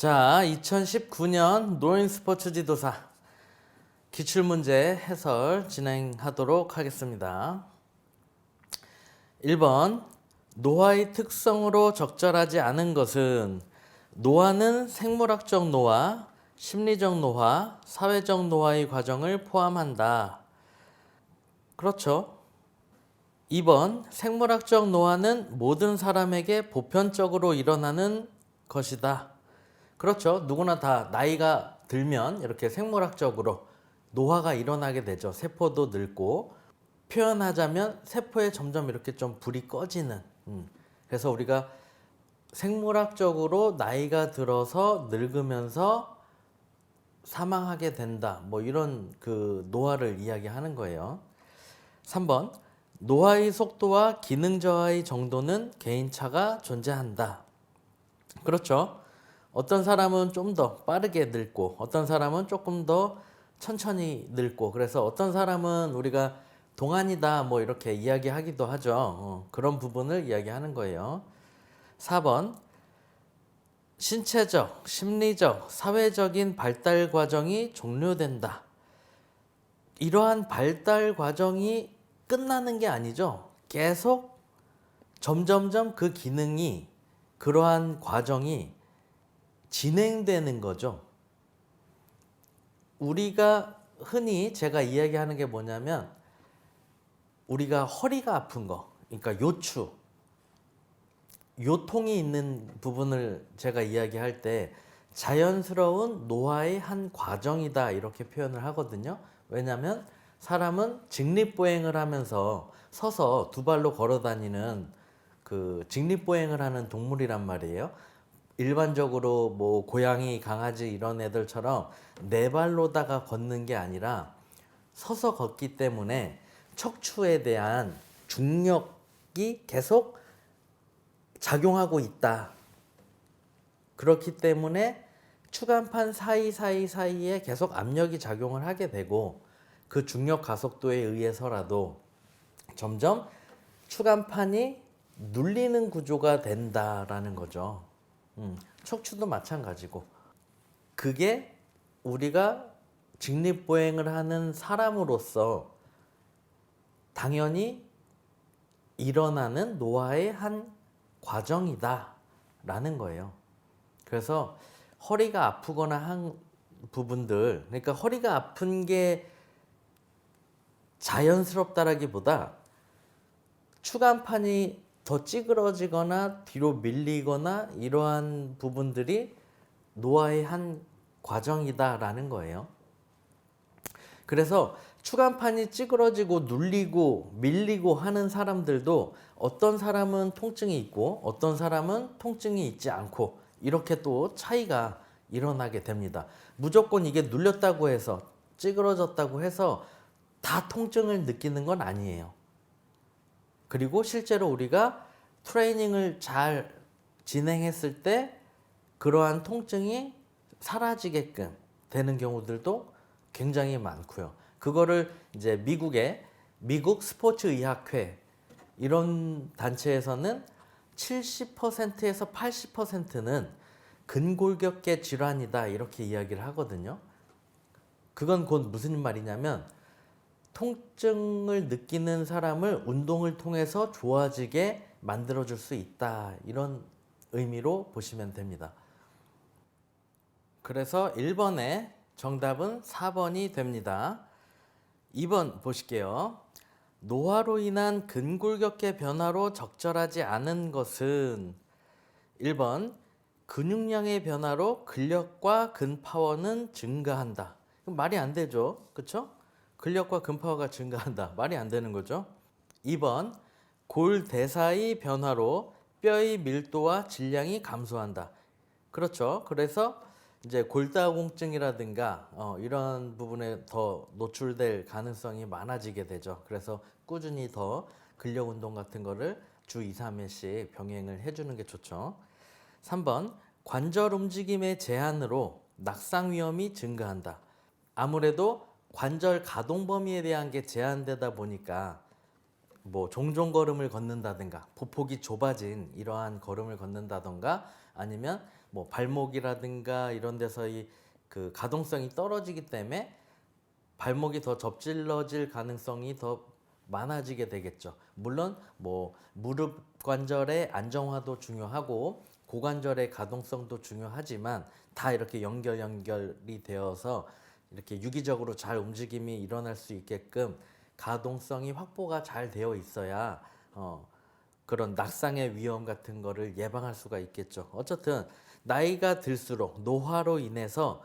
자, 2019년 노인 스포츠 지도사 기출문제 해설 진행하도록 하겠습니다. 1번, 노화의 특성으로 적절하지 않은 것은 노화는 생물학적 노화, 심리적 노화, 사회적 노화의 과정을 포함한다. 그렇죠. 2번, 생물학적 노화는 모든 사람에게 보편적으로 일어나는 것이다. 그렇죠. 누구나 다 나이가 들면 이렇게 생물학적으로 노화가 일어나게 되죠. 세포도 늙고, 표현하자면 세포에 점점 이렇게 좀 불이 꺼지는. 그래서 우리가 생물학적으로 나이가 들어서 늙으면서 사망하게 된다. 뭐 이런 그 노화를 이야기하는 거예요. 3번, 노화의 속도와 기능 저하의 정도는 개인차가 존재한다. 그렇죠. 어떤 사람은 좀 더 빠르게 늙고 어떤 사람은 조금 더 천천히 늙고, 그래서 어떤 사람은 우리가 동안이다 뭐 이렇게 이야기하기도 하죠. 그런 부분을 이야기하는 거예요. 4번, 신체적, 심리적, 사회적인 발달 과정이 종료된다. 이러한 발달 과정이 끝나는 게 아니죠. 계속 점점점 그 기능이, 그러한 과정이 진행되는 거죠. 우리가 흔히 제가 이야기하는 게 뭐냐면, 우리가 허리가 아픈 거, 그러니까 요추, 요통이 있는 부분을 제가 이야기할 때 자연스러운 노화의 한 과정이다 이렇게 표현을 하거든요. 왜냐하면 사람은 직립보행을 하면서 서서 두 발로 걸어 다니는 그 직립보행을 하는 동물이란 말이에요. 일반적으로 뭐 고양이, 강아지 이런 애들처럼 네 발로다가 걷는 게 아니라 서서 걷기 때문에 척추에 대한 중력이 계속 작용하고 있다. 그렇기 때문에 추간판 사이에 계속 압력이 작용을 하게 되고, 그 중력 가속도에 의해서라도 점점 추간판이 눌리는 구조가 된다라는 거죠. 척추도 마찬가지고, 그게 우리가 직립보행을 하는 사람으로서 당연히 일어나는 노화의 한 과정이다 라는 거예요. 그래서 허리가 아프거나 한 부분들, 그러니까 허리가 아픈 게 자연스럽다라기보다 추간판이 더 찌그러지거나 뒤로 밀리거나 이러한 부분들이 노화의 한 과정이다라는 거예요. 그래서 추간판이 찌그러지고 눌리고 밀리고 하는 사람들도 어떤 사람은 통증이 있고 어떤 사람은 통증이 있지 않고, 이렇게 또 차이가 일어나게 됩니다. 무조건 이게 눌렸다고 해서, 찌그러졌다고 해서 다 통증을 느끼는 건 아니에요. 그리고 실제로 우리가 트레이닝을 잘 진행했을 때 그러한 통증이 사라지게끔 되는 경우들도 굉장히 많고요. 그거를 이제 미국 스포츠 의학회 이런 단체에서는 70%에서 80%는 근골격계 질환이다 이렇게 이야기를 하거든요. 그건 곧 무슨 말이냐면, 통증을 느끼는 사람을 운동을 통해서 좋아지게 만들어줄 수 있다, 이런 의미로 보시면 됩니다. 그래서 1번의 정답은 4번이 됩니다. 2번 보실게요. 노화로 인한 근골격계 변화로 적절하지 않은 것은 1번, 근육량의 변화로 근력과 근파워는 증가한다. 말이 안 되죠. 그렇죠? 근력과 근파워가 증가한다. 말이 안 되는 거죠. 2번, 골 대사의 변화로 뼈의 밀도와 질량이 감소한다. 그렇죠. 그래서 이제 골다공증이라든가 이런 부분에 더 노출될 가능성이 많아지게 되죠. 그래서 꾸준히 더 근력 운동 같은 거를 주 2, 3회씩 병행을 해주는 게 좋죠. 3번, 관절 움직임의 제한으로 낙상 위험이 증가한다. 아무래도 관절 가동 범위에 대한 게 제한되다 보니까 뭐 종종 걸음을 걷는다든가 보폭이 좁아진 이러한 걸음을 걷는다든가 아니면 뭐 발목이라든가 이런 데서 그 가동성이 떨어지기 때문에 발목이 더 접질러질 가능성이 더 많아지게 되겠죠. 물론 뭐 무릎 관절의 안정화도 중요하고 고관절의 가동성도 중요하지만 다 이렇게 연결이 되어서 이렇게 유기적으로 잘 움직임이 일어날 수 있게끔 가동성이 확보가 잘 되어 있어야 그런 낙상의 위험 같은 거를 예방할 수가 있겠죠. 어쨌든 나이가 들수록 노화로 인해서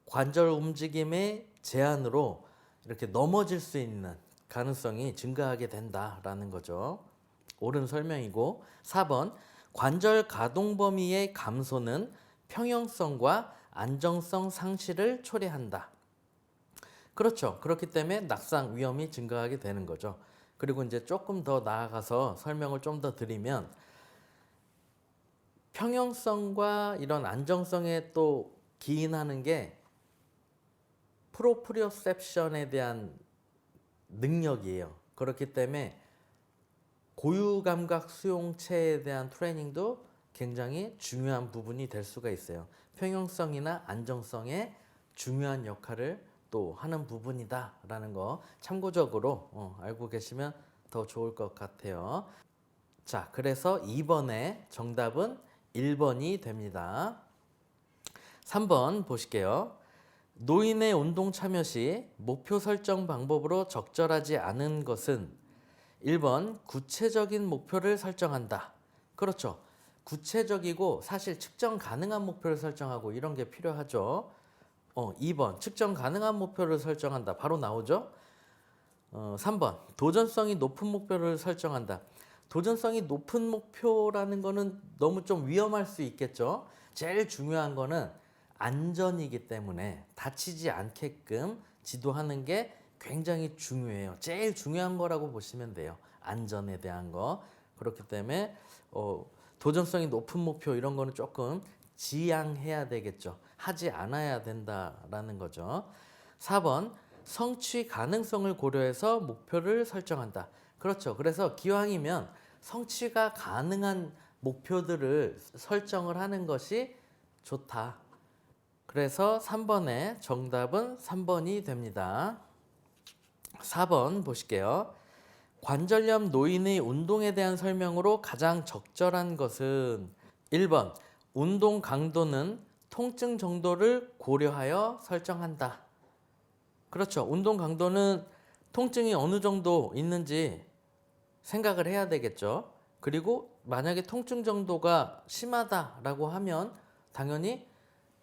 관절 움직임의 제한으로 이렇게 넘어질 수 있는 가능성이 증가하게 된다라는 거죠. 옳은 설명이고 4번 관절 가동 범위의 감소는 평형성과 안정성 상실을 초래한다. 그렇죠. 그렇기 때문에 낙상 위험이 증가하게 되는 거죠. 그리고 이제 조금 더 나아가서 설명을 좀 더 드리면 평형성과 이런 안정성에 또 기인하는 게 프로프리오셉션에 대한 능력이에요. 그렇기 때문에 고유 감각 수용체에 대한 트레이닝도 굉장히 중요한 부분이 될 수가 있어요. 평형성이나 안정성에 중요한 역할을 또 하는 부분이다라는 거 참고적으로 알고 계시면 더 좋을 것 같아요. 자, 그래서 2번의 정답은 1번이 됩니다. 3번 보실게요. 노인의 운동 참여 시 목표 설정 방법으로 적절하지 않은 것은 1번 구체적인 목표를 설정한다. 그렇죠. 구체적이고 사실 측정 가능한 목표를 설정하고 이런 게 필요하죠. 2번 측정 가능한 목표를 설정한다. 바로 나오죠. 3번 도전성이 높은 목표를 설정한다. 도전성이 높은 목표라는 거는 너무 좀 위험할 수 있겠죠. 제일 중요한 거는 안전이기 때문에 다치지 않게끔 지도하는 게 굉장히 중요해요. 제일 중요한 거라고 보시면 돼요. 안전에 대한 거. 그렇기 때문에 도전성이 높은 목표 이런 거는 조금 지양해야 되겠죠. 하지 않아야 된다라는 거죠. 4번 성취 가능성을 고려해서 목표를 설정한다. 그렇죠. 그래서 기왕이면 성취가 가능한 목표들을 설정을 하는 것이 좋다. 그래서 3번의 정답은 3번이 됩니다. 4번 보실게요. 관절염 노인의 운동에 대한 설명으로 가장 적절한 것은 1번 운동 강도는 통증 정도를 고려하여 설정한다. 그렇죠. 운동 강도는 통증이 어느 정도 있는지 생각을 해야 되겠죠. 그리고 만약에 통증 정도가 심하다라고 하면 당연히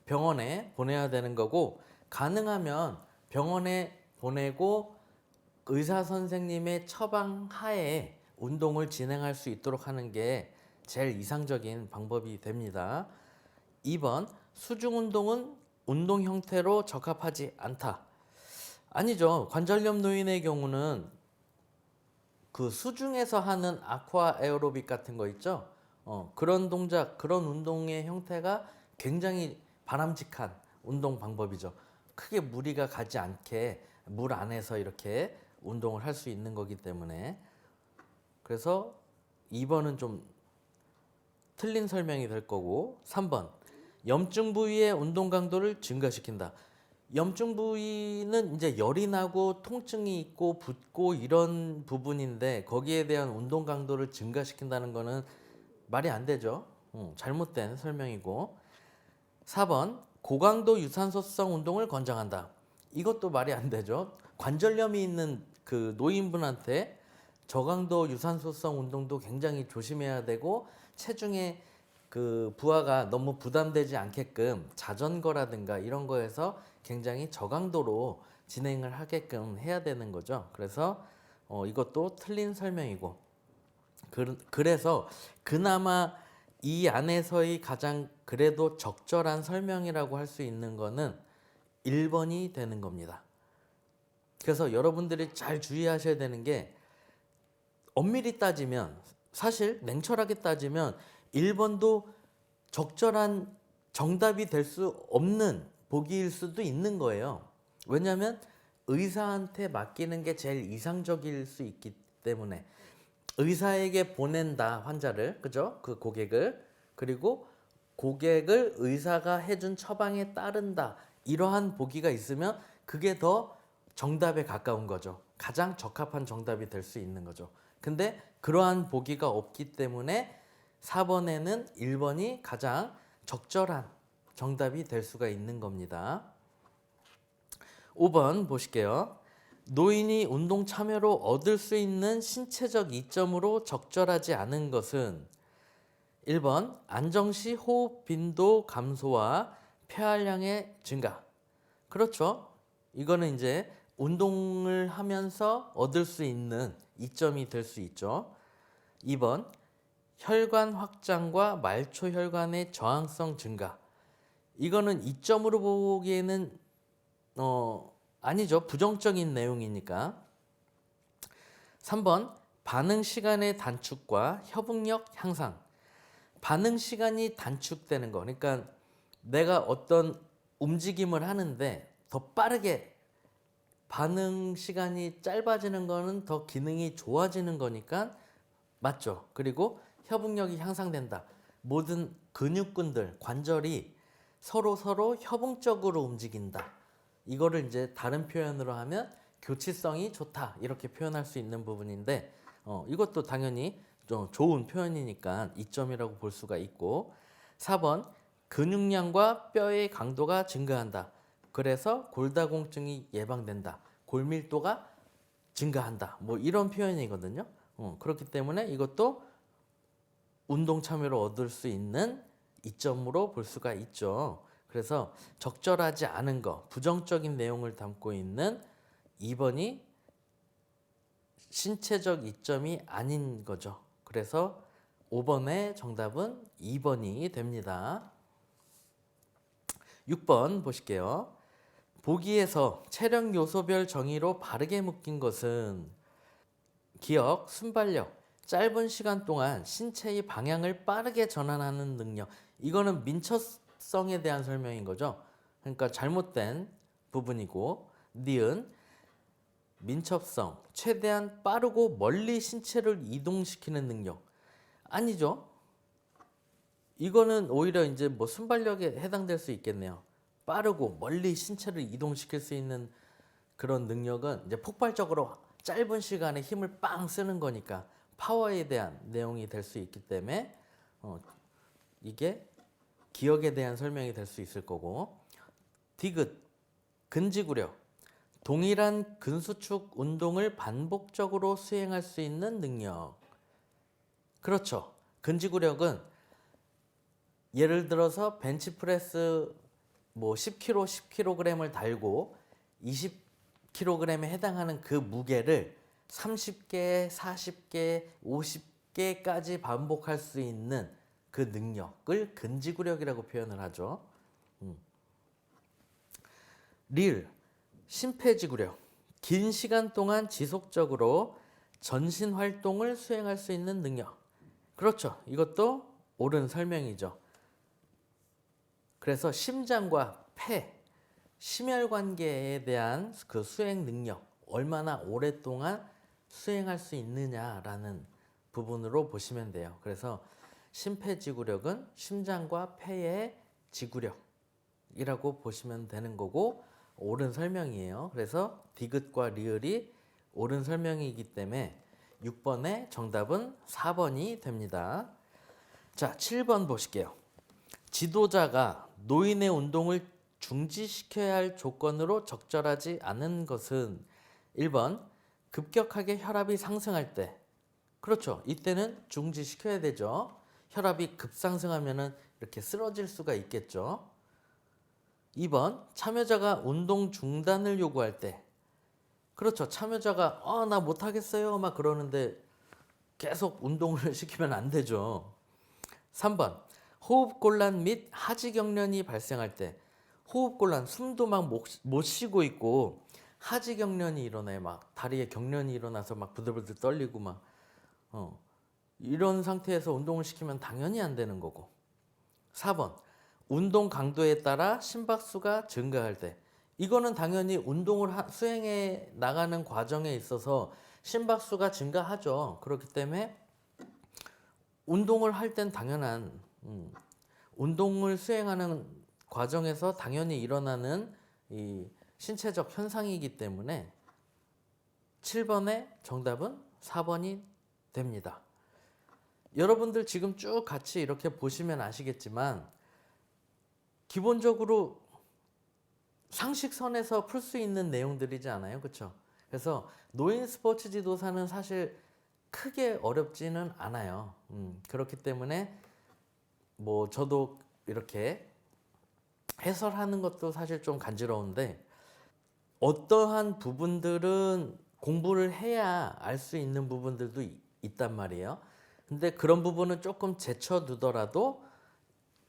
병원에 보내야 되는 거고, 가능하면 병원에 보내고 의사 선생님의 처방 하에 운동을 진행할 수 있도록 하는 게 제일 이상적인 방법이 됩니다. 2번 수중 운동은 운동 형태로 적합하지 않다. 아니죠. 관절염 노인의 경우는 그 수중에서 하는 아쿠아 에어로빅 같은 거 있죠. 그런 동작, 그런 운동의 형태가 굉장히 바람직한 운동 방법이죠. 크게 무리가 가지 않게 물 안에서 이렇게 운동을 할 수 있는 거기 때문에. 그래서 2번은 좀 틀린 설명이 될 거고, 3번 염증 부위의 운동 강도를 증가시킨다. 염증 부위는 이제 열이 나고 통증이 있고 붓고 이런 부분인데, 거기에 대한 운동 강도를 증가시킨다는 거는 말이 안 되죠. 잘못된 설명이고. 4번 고강도 유산소성 운동을 권장한다. 이것도 말이 안 되죠. 관절염이 있는 그 노인분한테 저강도 유산소성 운동도 굉장히 조심해야 되고, 체중의 그 부하가 너무 부담되지 않게끔 자전거라든가 이런 거에서 굉장히 저강도로 진행을 하게끔 해야 되는 거죠. 그래서 이것도 틀린 설명이고, 그래서 그나마 이 안에서의 가장 그래도 적절한 설명이라고 할 수 있는 거는 1번이 되는 겁니다. 그래서 여러분들이 잘 주의하셔야 되는 게, 엄밀히 따지면, 사실 냉철하게 따지면 1번도 적절한 정답이 될 수 없는 보기일 수도 있는 거예요. 왜냐하면 의사한테 맡기는 게 제일 이상적일 수 있기 때문에. 의사에게 보낸다, 환자를, 그죠? 그 고객을. 그리고 고객을 의사가 해준 처방에 따른다. 이러한 보기가 있으면 그게 더 정답에 가까운 거죠. 가장 적합한 정답이 될 수 있는 거죠. 근데 그러한 보기가 없기 때문에 4번에는 1번이 가장 적절한 정답이 될 수가 있는 겁니다. 5번 보실게요. 노인이 운동 참여로 얻을 수 있는 신체적 이점으로 적절하지 않은 것은 1번 안정시 호흡 빈도 감소와 폐활량의 증가. 그렇죠. 이거는 이제 운동을 하면서 얻을 수 있는 이점이 될 수 있죠. 2번 혈관 확장과 말초 혈관의 저항성 증가. 이거는 이점으로 보기에는 아니죠. 부정적인 내용이니까. 3번 반응 시간의 단축과 협응력 향상. 반응 시간이 단축되는 거. 그러니까 내가 어떤 움직임을 하는데 더 빠르게 반응 시간이 짧아지는 거는 더 기능이 좋아지는 거니까 맞죠. 그리고 협응력이 향상된다. 모든 근육근들, 관절이 서로 협응적으로 움직인다. 이거를 이제 다른 표현으로 하면 교치성이 좋다. 이렇게 표현할 수 있는 부분인데 이것도 당연히 좀 좋은 표현이니까 이점이라고 볼 수가 있고 4번 근육량과 뼈의 강도가 증가한다. 그래서 골다공증이 예방된다. 골밀도가 증가한다. 뭐 이런 표현이거든요. 그렇기 때문에 이것도 운동 참여로 얻을 수 있는 이점으로 볼 수가 있죠. 그래서 적절하지 않은 거, 부정적인 내용을 담고 있는 2번이 신체적 이점이 아닌 거죠. 그래서 5번의 정답은 2번이 됩니다. 6번 보실게요. 보기에서 체력 요소별 정의로 바르게 묶인 것은 기억, 순발력, 짧은 시간 동안 신체의 방향을 빠르게 전환하는 능력. 이거는 민첩성에 대한 설명인 거죠. 그러니까 잘못된 부분이고 니은 민첩성, 최대한 빠르고 멀리 신체를 이동시키는 능력. 아니죠. 이거는 오히려 이제 뭐 순발력에 해당될 수 있겠네요. 빠르고 멀리 신체를 이동시킬 수 있는 그런 능력은 이제 폭발적으로 짧은 시간에 힘을 빵 쓰는 거니까 파워에 대한 내용이 될 수 있기 때문에 이게 기억에 대한 설명이 될 수 있을 거고 디귿, 근지구력, 동일한 근수축 운동을 반복적으로 수행할 수 있는 능력. 그렇죠. 근지구력은 예를 들어서 벤치프레스 뭐 10kg, 10kg을 달고 20kg에 해당하는 그 무게를 30개, 40개, 50개까지 반복할 수 있는 그 능력을 근지구력이라고 표현을 하죠. 릴, 심폐지구력, 긴 시간 동안 지속적으로 전신 활동을 수행할 수 있는 능력. 그렇죠. 이것도 옳은 설명이죠. 그래서 심장과 폐, 심혈관계에 대한 그 수행 능력, 얼마나 오랫동안 수행할 수 있느냐라는 부분으로 보시면 돼요. 그래서 심폐지구력은 심장과 폐의 지구력이라고 보시면 되는 거고 옳은 설명이에요. 그래서 디귿과 리을이 옳은 설명이기 때문에 6번의 정답은 4번이 됩니다. 자, 7번 보실게요. 지도자가 노인의 운동을 중지시켜야 할 조건으로 적절하지 않은 것은 1번 급격하게 혈압이 상승할 때. 그렇죠. 이때는 중지시켜야 되죠. 혈압이 급상승하면 이렇게 쓰러질 수가 있겠죠. 2번 참여자가 운동 중단을 요구할 때. 그렇죠. 참여자가 나 못하겠어요 막 그러는데 계속 운동을 시키면 안 되죠. 3번 호흡곤란 및 하지경련이 발생할 때. 호흡곤란, 숨도 막 못 쉬고 있고 하지경련이 일어나요. 막 다리에 경련이 일어나서 막 부들부들 떨리고 막 이런 상태에서 운동을 시키면 당연히 안 되는 거고. 4번 운동 강도에 따라 심박수가 증가할 때. 이거는 당연히 운동을 수행해 나가는 과정에 있어서 심박수가 증가하죠. 그렇기 때문에 운동을 할 땐 당연한 운동을 수행하는 과정에서 당연히 일어나는 이 신체적 현상이기 때문에 7번의 정답은 4번이 됩니다. 여러분들 지금 쭉 같이 이렇게 보시면 아시겠지만 기본적으로 상식선에서 풀 수 있는 내용들이지 않아요, 그렇죠? 그래서 노인 스포츠 지도사는 사실 크게 어렵지는 않아요. 그렇기 때문에 뭐 저도 이렇게 해설하는 것도 사실 좀 간지러운데 어떠한 부분들은 공부를 해야 알 수 있는 부분들도 있단 말이에요. 근데 그런 부분은 조금 제쳐두더라도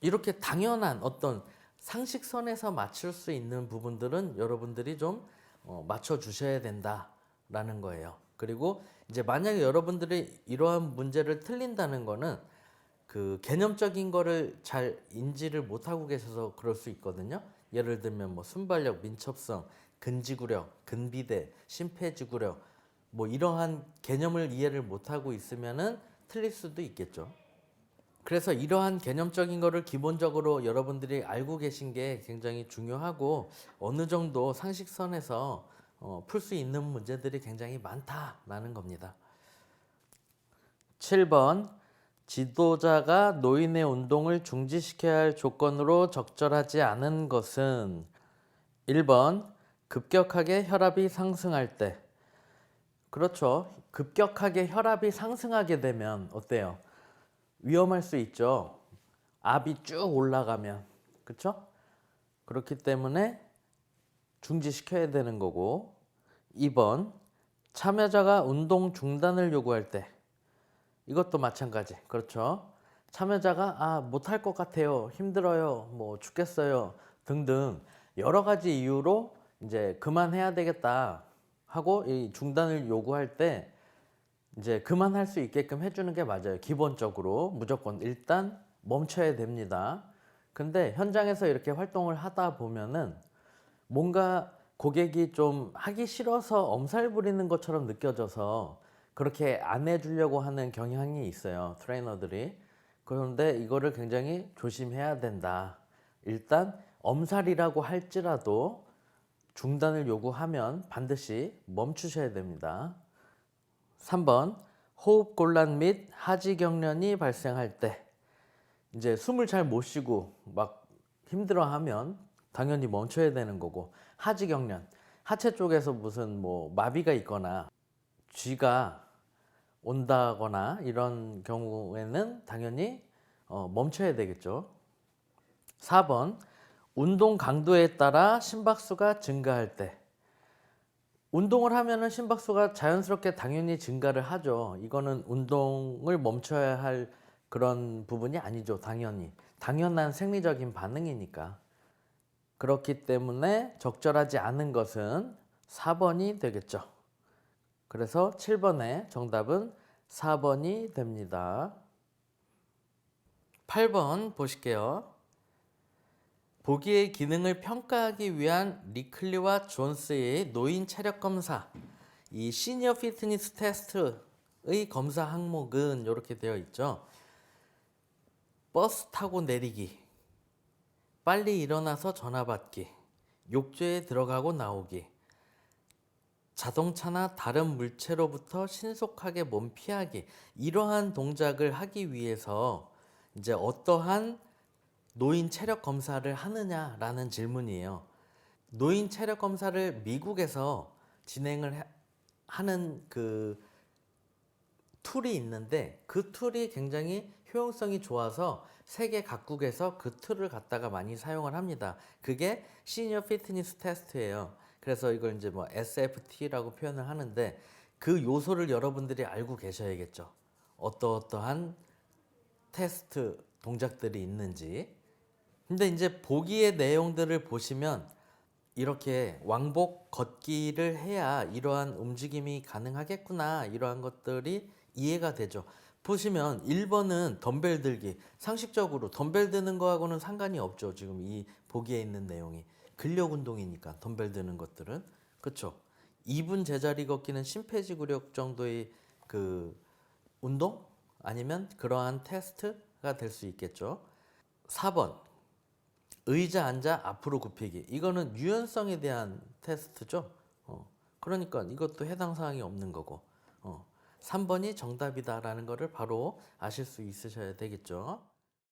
이렇게 당연한 어떤 상식선에서 맞출 수 있는 부분들은 여러분들이 좀 맞춰 주셔야 된다라는 거예요. 그리고 이제 만약에 여러분들이 이러한 문제를 틀린다는 거는 그 개념적인 거를 잘 인지를 못하고 계셔서 그럴 수 있거든요. 예를 들면 뭐 순발력, 민첩성, 근지구력, 근비대, 심폐지구력 뭐 이러한 개념을 이해를 못하고 있으면은 틀릴 수도 있겠죠. 그래서 이러한 개념적인 거를 기본적으로 여러분들이 알고 계신 게 굉장히 중요하고 어느 정도 상식선에서 풀 수 있는 문제들이 굉장히 많다라는 겁니다. 7번 지도자가 노인의 운동을 중지시켜야 할 조건으로 적절하지 않은 것은 1번 급격하게 혈압이 상승할 때. 그렇죠. 급격하게 혈압이 상승하게 되면 어때요? 위험할 수 있죠. 압이 쭉 올라가면. 그렇죠? 그렇기 때문에 중지시켜야 되는 거고. 2번 참여자가 운동 중단을 요구할 때. 이것도 마찬가지. 그렇죠? 참여자가 못할 것 같아요. 힘들어요. 뭐 죽겠어요. 등등 여러 가지 이유로 이제 그만해야 되겠다 하고 이 중단을 요구할 때 이제 그만할 수 있게끔 해주는 게 맞아요. 기본적으로 무조건 일단 멈춰야 됩니다. 근데 현장에서 이렇게 활동을 하다 보면은 뭔가 고객이 좀 하기 싫어서 엄살 부리는 것처럼 느껴져서 그렇게 안 해주려고 하는 경향이 있어요. 트레이너들이. 그런데 이거를 굉장히 조심해야 된다. 일단 엄살이라고 할지라도 중단을 요구하면 반드시 멈추셔야 됩니다. 3번 호흡곤란 및 하지경련이 발생할 때 이제 숨을 잘 못 쉬고 막 힘들어하면 당연히 멈춰야 되는 거고 하지경련 하체 쪽에서 무슨 뭐 마비가 있거나 쥐가 온다거나 이런 경우에는 당연히 멈춰야 되겠죠. 4번 운동 강도에 따라 심박수가 증가할 때 운동을 하면은 심박수가 자연스럽게 당연히 증가를 하죠. 이거는 운동을 멈춰야 할 그런 부분이 아니죠. 당연히. 당연한 생리적인 반응이니까. 그렇기 때문에 적절하지 않은 것은 4번이 되겠죠. 그래서 7번의 정답은 4번이 됩니다. 8번 보실게요. 보기의 기능을 평가하기 위한 리클리와 존스의 노인 체력 검사, 이 시니어 피트니스 테스트의 검사 항목은 이렇게 되어 있죠. 버스 타고 내리기, 빨리 일어나서 전화 받기, 욕조에 들어가고 나오기, 자동차나 다른 물체로부터 신속하게 몸 피하기, 이러한 동작을 하기 위해서 이제 어떠한 노인 체력 검사를 하느냐라는 질문이에요. 노인 체력 검사를 미국에서 진행을 하는 그 툴이 있는데 그 툴이 굉장히 효용성이 좋아서 세계 각국에서 그 툴을 갖다가 많이 사용을 합니다. 그게 시니어 피트니스 테스트예요. 그래서 이걸 이제 뭐 SFT라고 표현을 하는데 그 요소를 여러분들이 알고 계셔야겠죠. 어떠한 테스트 동작들이 있는지. 근데 이제 보기의 내용들을 보시면 이렇게 왕복 걷기를 해야 이러한 움직임이 가능하겠구나 이러한 것들이 이해가 되죠. 보시면 1번은 덤벨 들기. 상식적으로 덤벨 드는 거하고는 상관이 없죠. 지금 이 보기에 있는 내용이 근력 운동이니까 덤벨 드는 것들은 그렇죠. 2분 제자리 걷기는 심폐지구력 정도의 그 운동 아니면 그러한 테스트가 될 수 있겠죠. 4번 의자 앉아 앞으로 굽히기. 이거는 유연성에 대한 테스트죠. 그러니까 이것도 해당 사항이 없는 거고. 3번이 정답이다라는 거를 바로 아실 수 있으셔야 되겠죠.